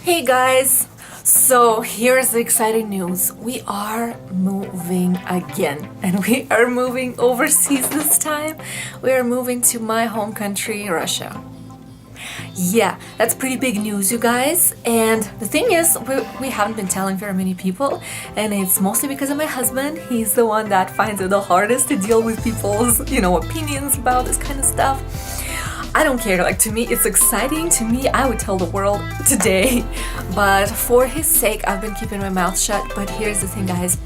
Hey guys! So here's the exciting news. We are moving again, and we are moving overseas this time. We are moving to my home country, Russia. Yeah, that's pretty big news, you guys. And the thing is, we haven't been telling very many people, and it's mostly because of my husband. He's the one that finds it the hardest to deal with people's, opinions about this kind of stuff. I don't care, to me it's exciting. To me, I would tell the world today, but for his sake I've been keeping my mouth shut. But here's the thing, guys,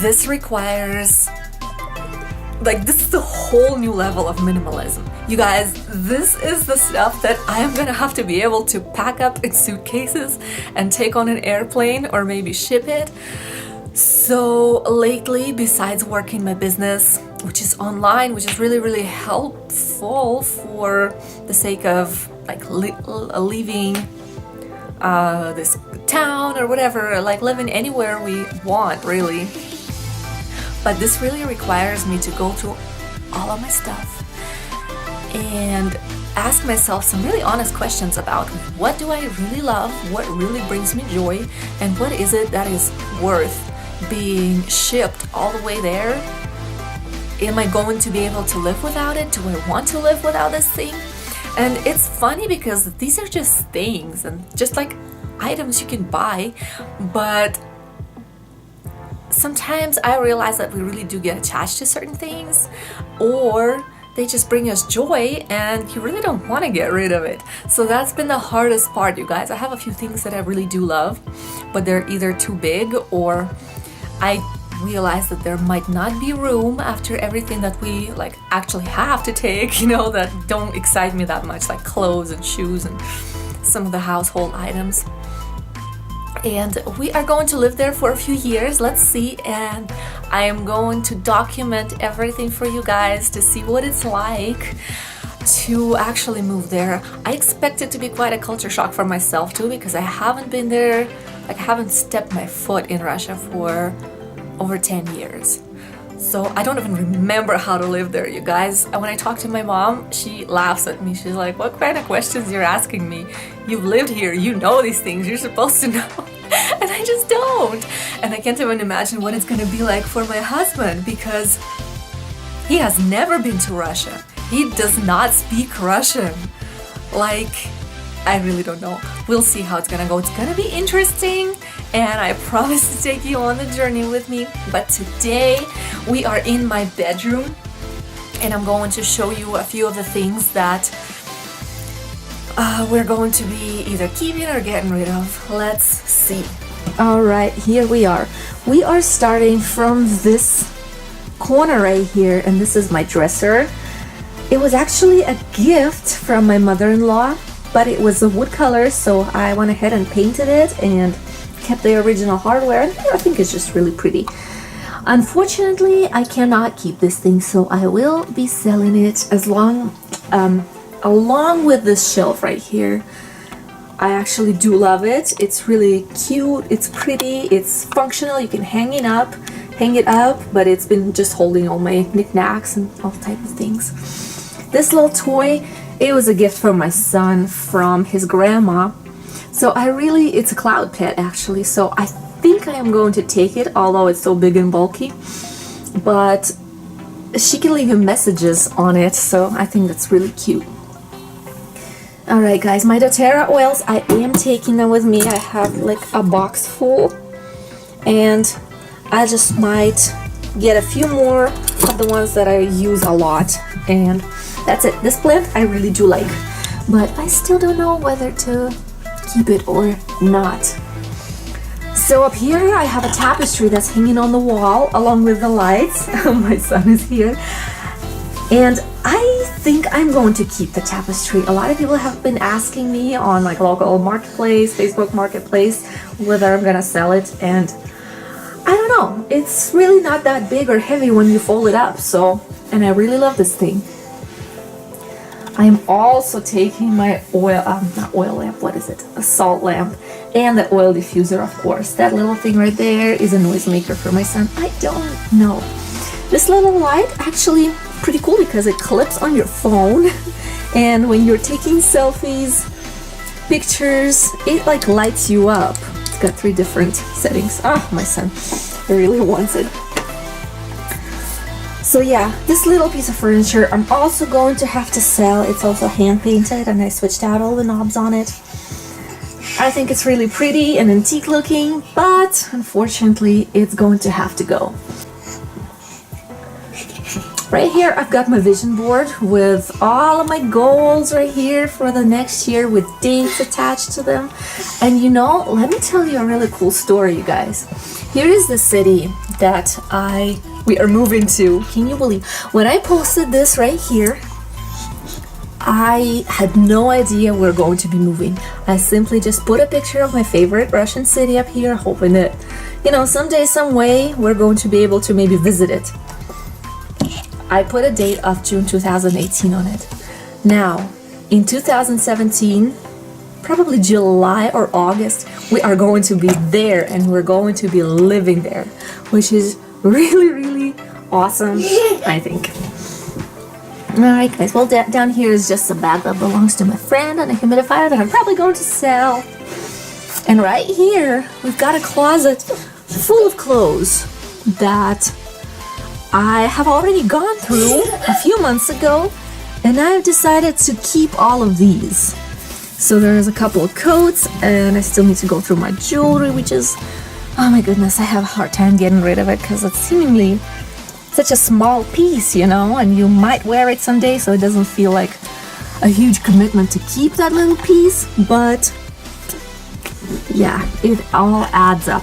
this requires, this is a whole new level of minimalism. You guys, this is the stuff that I'm gonna have to be able to pack up in suitcases and take on an airplane or maybe ship it. So lately, besides working my business, which is online, which is really helpful for the sake of leaving this town or whatever, living anywhere we want, really. But this really requires me to go through all of my stuff and ask myself some really honest questions about what do I really love, what really brings me joy, and what is it that is worth being shipped all the way there. Am I going to be able to live without it? Do I want to live without this thing? And it's funny because these are just things and just items you can buy, but sometimes I realize that we really do get attached to certain things, or they just bring us joy and you really don't want to get rid of it. So that's been the hardest part, you guys. I have a few things that I really do love, but they're either too big, or I realize that there might not be room after everything that we actually have to take, that don't excite me that much, like clothes and shoes and some of the household items. And we are going to live there for a few years, let's see, and I am going to document everything for you guys to see what it's like to actually move there. I expect it to be quite a culture shock for myself too, because I haven't been there, I haven't stepped my foot in Russia for over 10 years. So I don't even remember how to live there, you guys. And when I talk to my mom, she laughs at me. She's like, what kind of questions you're asking me? You've lived here, you know these things, you're supposed to know. And I just don't. And I can't even imagine what it's gonna be like for my husband, because he has never been to Russia. He does not speak Russian. I really don't know. We'll see how it's gonna go. It's gonna be interesting, and I promise to take you on the journey with me. But today we are in my bedroom, and I'm going to show you a few of the things that we're going to be either keeping or getting rid of. Let's see. All right, here we are. We are starting from this corner right here, and this is my dresser. It was actually a gift from my mother-in-law, but it was a wood color, so I went ahead and painted it and kept the original hardware, and I think it's just really pretty. Unfortunately, I cannot keep this thing, so I will be selling it along with this shelf right here. I actually do love it. It's really cute, it's pretty, it's functional. You can hang it up, but it's been just holding all my knickknacks and all type of things. This little toy, it was a gift from my son from his grandma. So it's a cloud pet actually, so I think I am going to take it, although it's so big and bulky. But she can leave him messages on it, so I think that's really cute. Alright guys, my doTERRA oils, I am taking them with me. I have a box full, and I just might get a few more of the ones that I use a lot, and that's it. This plant I really do like, but I still don't know whether to keep it or not. So up here I have a tapestry that's hanging on the wall along with the lights. My son is here, and I think I'm going to keep the tapestry. A lot of people have been asking me on local marketplace, Facebook marketplace, whether I'm gonna sell it, and I don't know. It's really not that big or heavy when you fold it up, and I really love this thing. I'm also taking my not oil lamp, what is it? A salt lamp, and the oil diffuser, of course. That little thing right there is a noisemaker for my son. I don't know. This little light actually pretty cool because it clips on your phone, and when you're taking selfies, pictures. It like lights you up. It's got 3 different settings. Oh, my son really wants it. So yeah, this little piece of furniture I'm also going to have to sell. It's also hand painted and I switched out all the knobs on it. I think it's really pretty and antique looking, but unfortunately it's going to have to go. Right here I've got my vision board with all of my goals right here for the next year with dates attached to them. And you know, let me tell you a really cool story, you guys. Here is the city that we are moving to. Can you believe? When I posted this right here, I had no idea we're going to be moving. I simply just put a picture of my favorite Russian city up here, hoping that, you know, someday, some way, we're going to be able to maybe visit it. I put a date of June 2018 on it. Now, in 2017, probably July or August, we are going to be there and we're going to be living there, which is really, really awesome, I think. Alright guys, well down here is just a bag that belongs to my friend and a humidifier that I'm probably going to sell. And right here, we've got a closet full of clothes that I have already gone through a few months ago, and I've decided to keep all of these. So there's a couple of coats, and I still need to go through my jewelry, which is, oh my goodness, I have a hard time getting rid of it because it's seemingly such a small piece, you know, and you might wear it someday, so it doesn't feel like a huge commitment to keep that little piece, but yeah, it all adds up.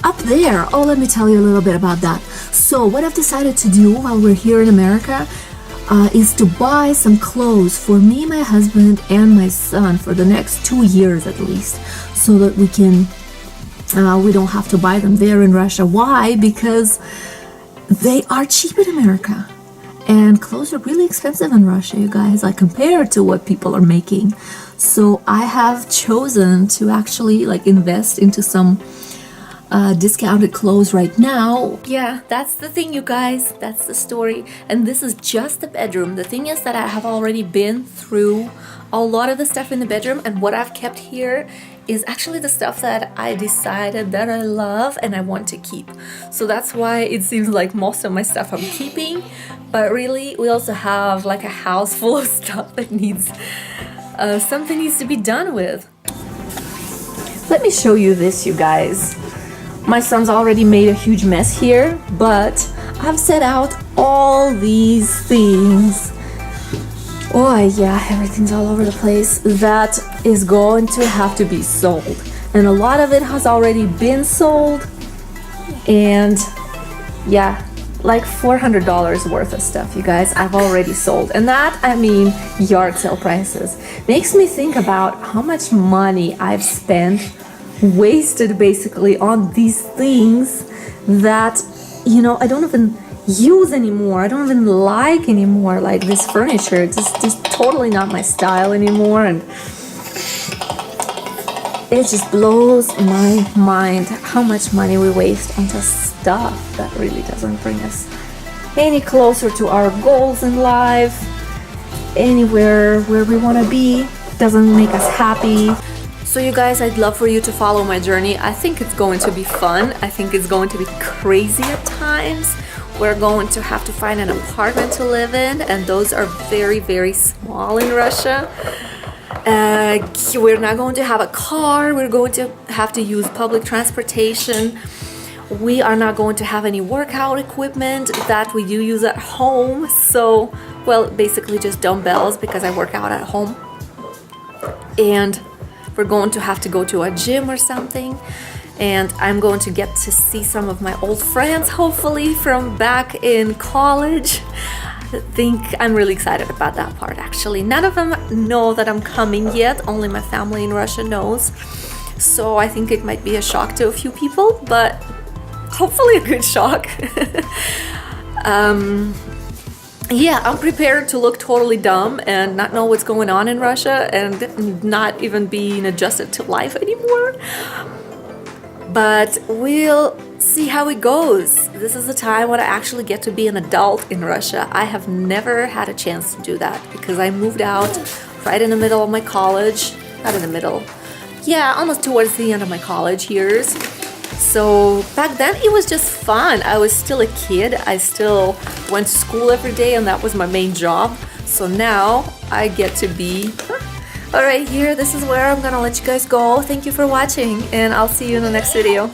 Up there, oh, let me tell you a little bit about that. So what I've decided to do while we're here in America is to buy some clothes for me, my husband, and my son for the next 2 years at least, so that we can, we don't have to buy them there in Russia. Why? Because they are cheap in America, and clothes are really expensive in Russia, you guys, like compared to what people are making. So I have chosen to actually like invest into some discounted clothes right now. Yeah, that's the thing, you guys, that's the story. And this is just the bedroom. The thing is that I have already been through a lot of the stuff in the bedroom, and what I've kept here is actually the stuff that I decided that I love and I want to keep. So that's why it seems like most of my stuff I'm keeping, but really we also have like a house full of stuff that needs something needs to be done with. Let me show you this, you guys. My son's already made a huge mess here, but I've set out all these things. Oh yeah, everything's all over the place. That is going to have to be sold. And a lot of it has already been sold. And yeah, like $400 worth of stuff, you guys, I've already sold. And that, I mean, yard sale prices. Makes me think about how much money I've spent, wasted basically, on these things that, you know, I don't even use anymore. I don't even like anymore, like this furniture. It's just totally not my style anymore, and it just blows my mind how much money we waste on just stuff that really doesn't bring us any closer to our goals in life, anywhere where we want to be, doesn't make us happy. So you guys, I'd love for you to follow my journey. I think it's going to be fun. I think it's going to be crazy at times. We're going to have to find an apartment to live in, and those are very, very small in Russia. We're not going to have a car. We're going to have to use public transportation. We are not going to have any workout equipment that we do use at home. So, well, basically just dumbbells because I work out at home. And we're going to have to go to a gym or something. And I'm going to get to see some of my old friends, hopefully, from back in college. I think I'm really excited about that part, actually. None of them know that I'm coming yet. Only my family in Russia knows. So I think it might be a shock to a few people, but hopefully a good shock. Yeah, I'm prepared to look totally dumb and not know what's going on in Russia and not even being adjusted to life anymore. But we'll see how it goes. This is the time when I actually get to be an adult in Russia. I have never had a chance to do that because I moved out right in the middle of my college not in the middle. Yeah, almost towards the end of my college years. So back then it was just fun. I was still a kid. I still went to school every day and that was my main job. So now I get to be... Alright, here, this is where I'm gonna let you guys go. Thank you for watching and I'll see you in the next video.